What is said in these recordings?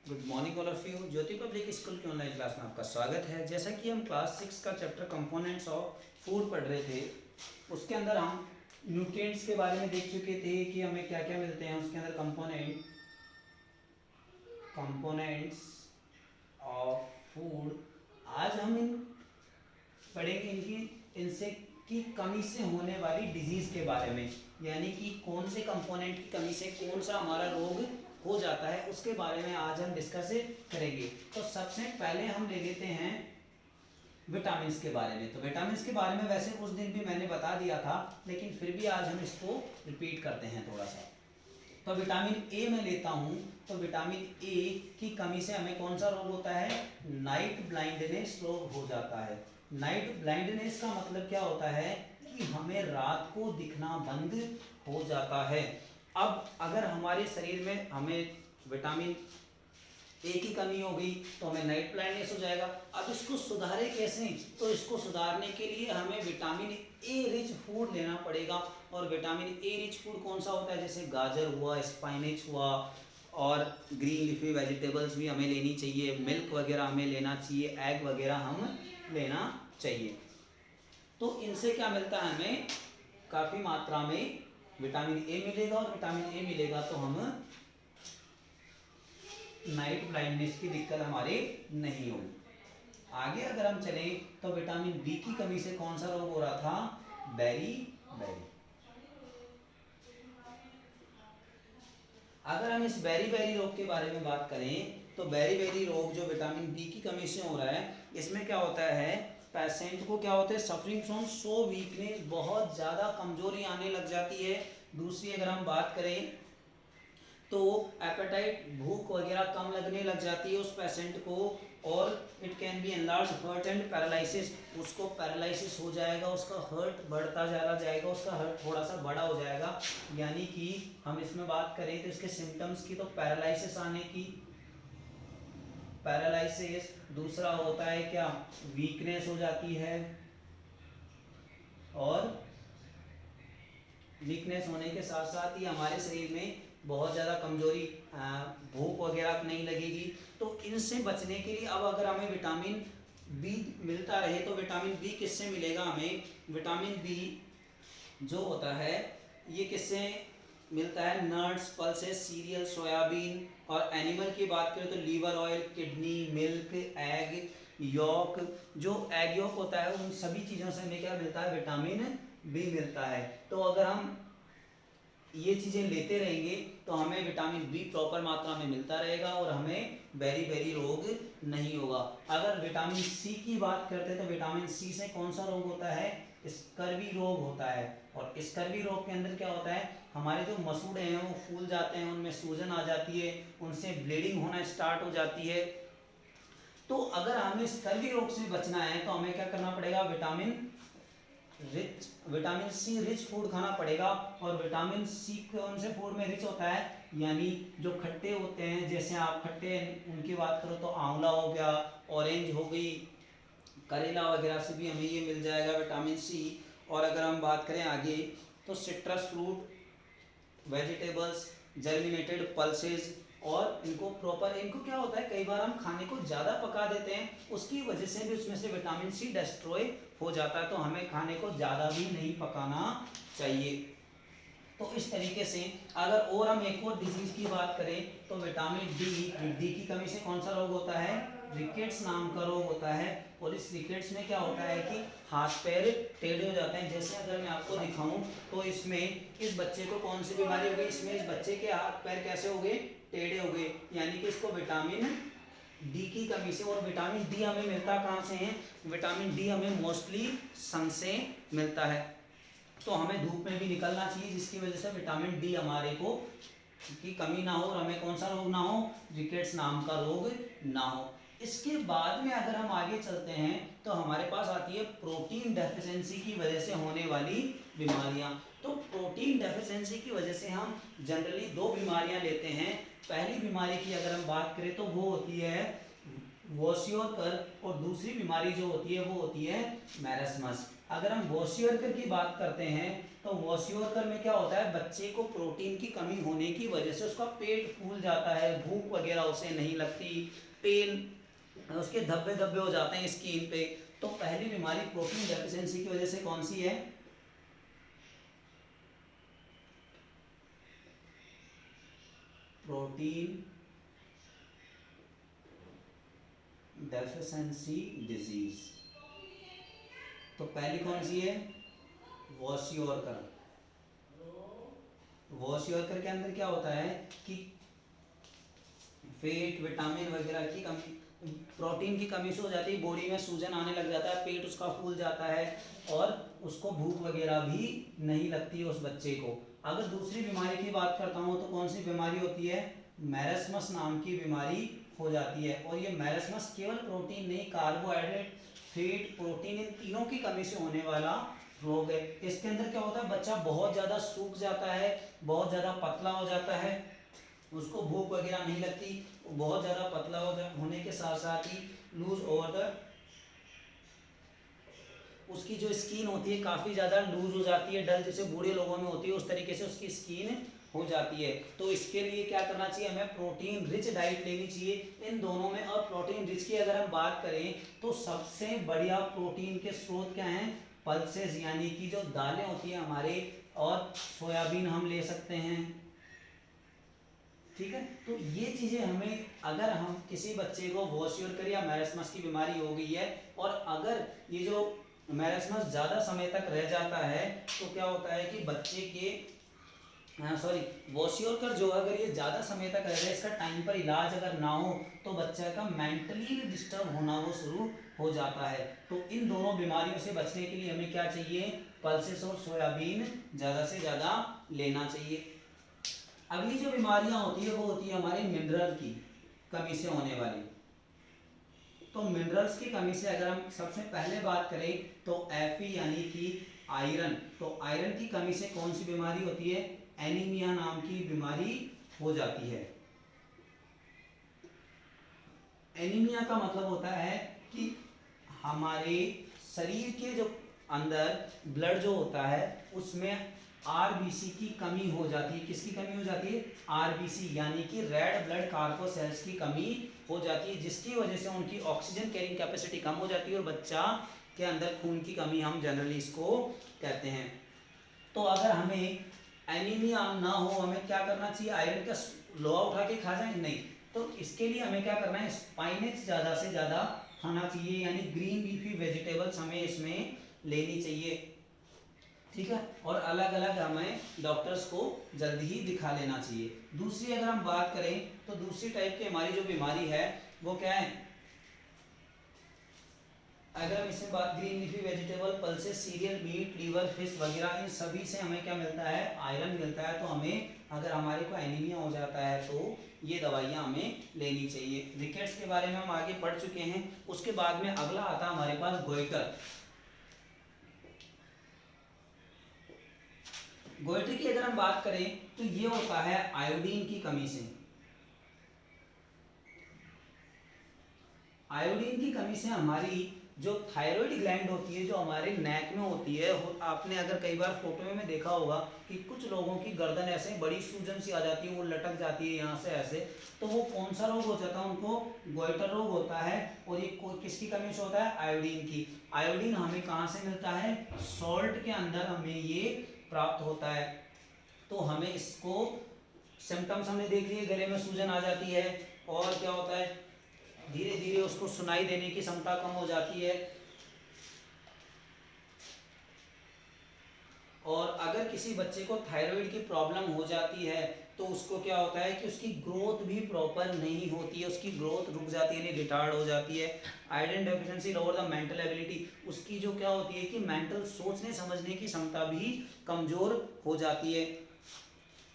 Good morning all of you. Jyoti public school की online class में आपका स्वागत है। जैसा कि हम क्लास 6 का चैप्टर कंपोनेंट्स ऑफ फूड पढ़ रहे थे, उसके अंदर हम न्यूट्रिएंट्स के बारे में देख चुके थे कि हमें क्या क्या मिलते हैं उसके अंदर। Components of food. आज हम इन पढ़ेंगे इनसे की कमी से होने वाली डिजीज के बारे में, यानी कि कौन से कंपोनेंट की कमी से कौन सा हमारा रोग हो जाता है उसके बारे में आज हम डिस्कस करेंगे। तो सबसे पहले हम ले लेते हैं विटामिन के बारे में। तो विटामिन के बारे में वैसे उस दिन भी मैंने बता दिया था, लेकिन फिर भी आज हम इसको रिपीट करते हैं थोड़ा सा। तो विटामिन ए मैं लेता हूं, तो विटामिन ए की कमी से हमें कौन सा रोग होता है? नाइट ब्लाइंडनेस रोग हो जाता है। नाइट ब्लाइंडनेस का मतलब क्या होता है कि हमें रात को दिखना बंद हो जाता है। अब अगर हमारे शरीर में हमें विटामिन ए की कमी हो गई तो हमें नाइट ब्लाइंडनेस हो जाएगा। अब इसको सुधारे कैसे? तो इसको सुधारने के लिए हमें विटामिन ए रिच फूड लेना पड़ेगा। और विटामिन ए रिच फूड कौन सा होता है? जैसे गाजर हुआ, स्पाइनच हुआ, और ग्रीन लीफी वेजिटेबल्स भी हमें लेनी चाहिए, मिल्क वगैरह हमें लेना चाहिए, एग वगैरह हम लेना चाहिए। तो इनसे क्या मिलता है? हमें काफ़ी मात्रा में विटामिन ए मिलेगा, और विटामिन ए मिलेगा तो हम नाइट ब्लाइंडनेस की दिक्कत हमारे नहीं होगी। आगे अगर हम चलें तो विटामिन बी की कमी से कौन सा रोग हो रहा था? Beriberi. अगर हम इस बेरी बेरी रोग के बारे में बात करें तो बेरी बेरी रोग जो विटामिन बी की कमी से हो रहा है, इसमें क्या होता है? पेशेंट को क्या होता है? सफरिंग फ्रॉम सो वीकनेस, बहुत ज़्यादा कमजोरी आने लग जाती है। दूसरी अगर हम बात करें तो एपेटाइट, भूख वगैरह कम लगने लग जाती है उस पेशेंट को, और it can be enlarge heart and paralysis. उसको पैरालिसिस हो जाएगा, उसका हर्ट बढ़ता चला जाएगा, उसका हर्ट थोड़ा सा बड़ा हो जाएगा। यानी कि हम इसमें बात करें तो इसके सिम्टम्स की, तो पैरालिसिस आने की, पैरालिसिस। दूसरा होता है क्या? वीकनेस हो जाती है, और वीकनेस होने के साथ साथ ही हमारे शरीर में बहुत ज़्यादा कमजोरी, भूख वगैरह नहीं लगेगी। तो इनसे बचने के लिए अब अगर हमें विटामिन बी मिलता रहे तो विटामिन बी किससे मिलेगा? हमें विटामिन बी जो होता है ये किससे मिलता है? Nuts, pulses, cereal, soybean. और एनिमल की बात करें तो liver oil, kidney, milk, egg yolk. जो एग यॉक होता है उन सभी चीज़ों से हमें क्या मिलता है? विटामिन बी मिलता है। तो अगर हम ये चीज़ें लेते रहेंगे तो हमें विटामिन बी प्रॉपर मात्रा में मिलता रहेगा और हमें बेरी बेरी रोग नहीं होगा। अगर विटामिन सी की बात करते हैं तो विटामिन सी से कौन सा रोग होता है? स्कर्वी रोग होता है। और स्कर्वी रोग के अंदर क्या होता है? हमारे जो मसूड़े हैं वो फूल जाते हैं, उनमें सूजन आ जाती है, उनसे ब्लीडिंग होना स्टार्ट हो जाती है। तो अगर हमें स्कर्वी रोग से बचना है तो हमें क्या करना पड़ेगा? विटामिन सी रिच फूड खाना पड़ेगा। और विटामिन सी कौन से फूड में रिच होता है? यानी जो खट्टे होते हैं, जैसे आप खट्टे उनकी बात करो तो आंवला हो गया, ऑरेंज हो गई, करेला वगैरह से भी हमें ये मिल जाएगा विटामिन सी। और अगर हम बात करें आगे तो citrus fruit, vegetables, germinated pulses. और इनको प्रॉपर, इनको क्या होता है, कई बार हम खाने को ज़्यादा पका देते हैं, उसकी वजह से भी उसमें से विटामिन सी डिस्ट्रॉय हो जाता है। तो हमें खाने को ज़्यादा भी नहीं पकाना चाहिए। तो इस तरीके से अगर और हम एक और डिजीज की बात करें तो विटामिन डी की कमी से कौन सा रोग होता है? रिकेट्स नाम का रोग होता है। और इस रिकेट्स में क्या होता है कि हाथ पैर टेढ़े हो जाते हैं। जैसे अगर मैं आपको दिखाऊं तो इसमें इस बच्चे को कौन सी बीमारी हो गई? इसमें इस बच्चे के हाथ पैर कैसे हो गए? टेढ़े हो गए। यानी कि इसको विटामिन डी की कमी से। और विटामिन डी हमें मिलता कहाँ से है? विटामिन डी हमें मोस्टली सन से मिलता है। तो हमें धूप में भी निकलना चाहिए, जिसकी वजह से विटामिन डी हमारे को की कमी ना हो और हमें कौन सा रोग ना हो? रिकेट्स नाम का रोग ना हो। इसके बाद में अगर हम आगे चलते हैं तो हमारे पास आती है प्रोटीन डेफिशिएंसी की वजह से होने वाली बीमारियां। तो प्रोटीन डेफिशिएंसी की वजह से हम जनरली दो बीमारियां लेते हैं। पहली बीमारी की अगर हम बात करें तो वो होती है वॉशियोकर, और दूसरी बीमारी जो होती है वो होती है मैरस्मस। अगर हम वॉशियरकर की बात करते हैं तो वॉशियरकर में क्या होता है, बच्चे को प्रोटीन की कमी होने की वजह से उसका पेट फूल जाता है, भूख वगैरह उसे नहीं लगती, पेन, उसके धब्बे धब्बे हो जाते हैं स्किन पे। तो पहली बीमारी प्रोटीन डेफिशिएंसी की वजह से कौन सी है, प्रोटीन डेफिशिएंसी डिजीज। तो पहली कौन सी है, वॉशियरकर। वॉशियरकर के अंदर क्या होता है कि फेट, विटामिन वगैरह की कमी, प्रोटीन की कमी से हो जाती है, बॉडी में सूजन आने लग जाता है, पेट उसका फूल जाता है और उसको भूख वगैरह भी नहीं लगती है उस बच्चे को। अगर दूसरी बीमारी की बात करता हूँ तो कौन सी बीमारी होती है, मैरस्मस नाम की बीमारी हो जाती है। और ये मैरस्मस केवल प्रोटीन नहीं, कार्बोहाइड्रेट, फैट, प्रोटीन, इन तीनों की कमी से होने वाला रोग है। इसके अंदर क्या होता है, बच्चा बहुत ज़्यादा सूख जाता है, बहुत ज़्यादा पतला हो जाता है, उसको भूख वगैरह नहीं लगती, बहुत ज़्यादा पतला होने के साथ साथ ही लूज ओवर द, उसकी जो स्किन होती है काफ़ी ज़्यादा लूज हो जाती है, डल जैसे बूढ़े लोगों में होती है उस तरीके से उसकी स्किन हो जाती है। तो इसके लिए क्या करना चाहिए, हमें प्रोटीन रिच डाइट लेनी चाहिए इन दोनों में। और प्रोटीन रिच की अगर हम बात करें तो सबसे बढ़िया प्रोटीन के स्रोत क्या हैं, पल्सेस, यानी कि जो दालें होती हैं हमारे, और सोयाबीन हम ले सकते हैं, ठीक है। तो ये चीज़ें हमें, अगर हम किसी बच्चे को वॉशियरकर या मैरस्मस की बीमारी हो गई है और अगर ये जो मैरस्मस ज़्यादा समय तक रह जाता है तो क्या होता है कि बच्चे के, वॉशियरकर जो अगर ये ज़्यादा समय तक रह जाए, इसका टाइम पर इलाज अगर ना हो तो बच्चे का मेंटली भी डिस्टर्ब होना वो शुरू हो जाता है। तो इन दोनों बीमारियों से बचने के लिए हमें क्या चाहिए, पल्सेस और सोयाबीन ज़्यादा से ज़्यादा लेना चाहिए। अगली जो बीमारियां होती है वो होती है हमारे मिनरल की कमी से होने वाली। तो मिनरल्स की कमी से अगर हम सबसे पहले बात करें तो Fe यानी कि आयरन, तो आयरन की कमी से कौन सी बीमारी होती है, एनीमिया नाम की बीमारी हो जाती है। एनीमिया का मतलब होता है कि हमारे शरीर के जो अंदर ब्लड जो होता है उसमें आरबीसी की कमी हो जाती है। किसकी कमी हो जाती है, आरबीसी यानी कि रेड ब्लड कार्पोसेल्स की कमी हो जाती है, जिसकी वजह से उनकी ऑक्सीजन कैरिंग कैपेसिटी कम हो जाती है और बच्चा के अंदर खून की कमी, हम जनरली इसको कहते हैं। तो अगर हमें एनीमिया ना हो, हमें क्या करना चाहिए, आयरन का लोहा उठा के खा जाए, नहीं, तो इसके लिए हमें क्या करना है, स्पाइनेज ज़्यादा से ज़्यादा खाना चाहिए, यानी ग्रीन लीफी वेजिटेबल्स हमें इसमें लेनी चाहिए, ठीक है। और अलग अलग हमें डॉक्टर्स को जल्दी ही दिखा लेना चाहिए। दूसरी अगर हम बात करें तो दूसरी टाइप की हमारी जो बीमारी है वो क्या है, अगर हम इसमें बात, green leafy vegetable, pulses, cereal, meat, liver, fish वगैरह, इन सभी से हमें क्या मिलता है, आयरन मिलता है। तो हमें अगर हमारे को एनीमिया हो जाता है तो ये दवाइयाँ हमें लेनी चाहिए। रिकेट्स के बारे में हम आगे पढ़ चुके हैं। उसके बाद में अगला आता है हमारे पास गोइटर। गोइटर की अगर हम बात करें तो ये होता है आयोडीन की कमी से। आयोडीन की कमी से हमारी जो थायराइड ग्लैंड होती है, जो हमारे नेक में होती है, आपने अगर कई बार फोटो में देखा होगा कि कुछ लोगों की गर्दन ऐसे बड़ी सूजन सी आ जाती है, वो लटक जाती है यहाँ से ऐसे, तो वो कौन सा रोग हो जाता है, उनको गोइटर रोग होता है। और ये किसकी कमी से होता है, आयोडीन की। आयोडीन हमें कहाँ से मिलता है, सॉल्ट के अंदर हमें ये प्राप्त होता है। तो हमें इसको, सिम्टम्स हमने देख लिए, गले में सूजन आ जाती है और क्या होता है, धीरे धीरे उसको सुनाई देने की क्षमता कम हो जाती है। और अगर किसी बच्चे को थायराइड की प्रॉब्लम हो जाती है तो उसको क्या होता है कि उसकी ग्रोथ भी प्रॉपर नहीं होती है, उसकी ग्रोथ रुक जाती है, यानी रिटार्ड हो जाती है। Iron deficiency lower the mental ability, उसकी जो क्या होती है कि मेंटल सोचने समझने की क्षमता भी कमज़ोर हो जाती है।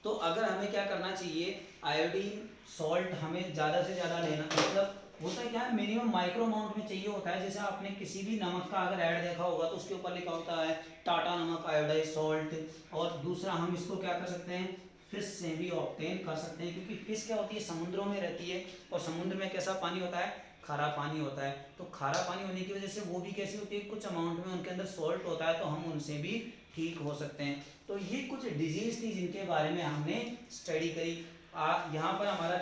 तो अगर हमें क्या करना चाहिए, आयोडीन सॉल्ट हमें ज़्यादा से ज़्यादा लेना, मतलब होता है क्या है, मिनिमम माइक्रो अमाउंट में चाहिए होता है। जैसे आपने किसी भी नमक का अगर ऐड देखा होगा तो उसके ऊपर लिखा होता है टाटा नमक आयोडाइज सॉल्ट। और दूसरा हम इसको क्या कर सकते हैं, फिश से भी ऑब्टेन कर सकते हैं, क्योंकि फिश क्या होती है, समुद्रों में रहती है और समुद्र में कैसा पानी होता है, खारा पानी होता है, तो खारा पानी होने की वजह से वो भी कैसी होती है, कुछ अमाउंट में उनके अंदर सॉल्ट होता है, तो हम उनसे भी ठीक हो सकते हैं। तो ये कुछ डिजीज थी जिनके बारे में हमने स्टडी करी। यहाँ पर हमारा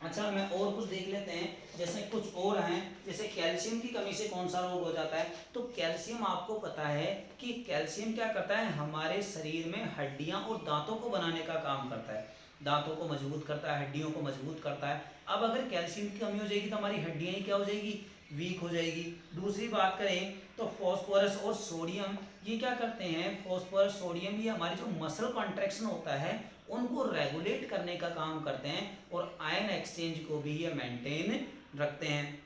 अच्छा मैं और कुछ देख लेते हैं, जैसे कुछ और हैं, जैसे कैल्शियम की कमी से कौन सा रोग हो जाता है। तो कैल्शियम आपको पता है कि कैल्शियम क्या करता है, हमारे शरीर में हड्डियां और दांतों को बनाने का काम करता है, दांतों को मजबूत करता है, हड्डियों को मजबूत करता है। अब अगर कैल्शियम की कमी हो जाएगी तो हमारी हड्डियां ही क्या हो जाएगी, वीक हो जाएगी। दूसरी बात करें तो फास्फोरस और सोडियम, ये क्या करते हैं, फास्फोरस सोडियम ये हमारी जो मसल कॉन्ट्रैक्शन होता है उनको रेगुलेट करने का काम करते हैं, और आयन एक्सचेंज को भी ये मेंटेन रखते हैं।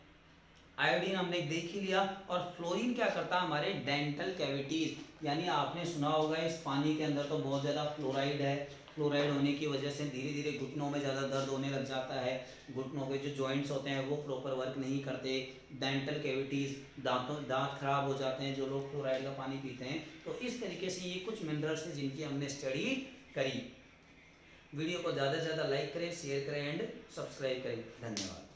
आयोडीन हमने देख ही लिया। और फ्लोरीन क्या करता है, हमारे डेंटल कैविटीज, यानी आपने सुना होगा इस पानी के अंदर तो बहुत ज़्यादा फ्लोराइड है, फ्लोराइड होने की वजह से धीरे धीरे घुटनों में ज़्यादा दर्द होने लग जाता है, घुटनों के जो जॉइंट्स होते हैं वो प्रॉपर वर्क नहीं करते, डेंटल कैविटीज़, दांत खराब हो जाते हैं जो लोग फ्लोराइड का पानी पीते हैं। तो इस तरीके से ये कुछ मिनरल्स हैं जिनकी हमने स्टडी करी। वीडियो को ज़्यादा से ज़्यादा लाइक करें, शेयर करें एंड सब्सक्राइब करें। धन्यवाद।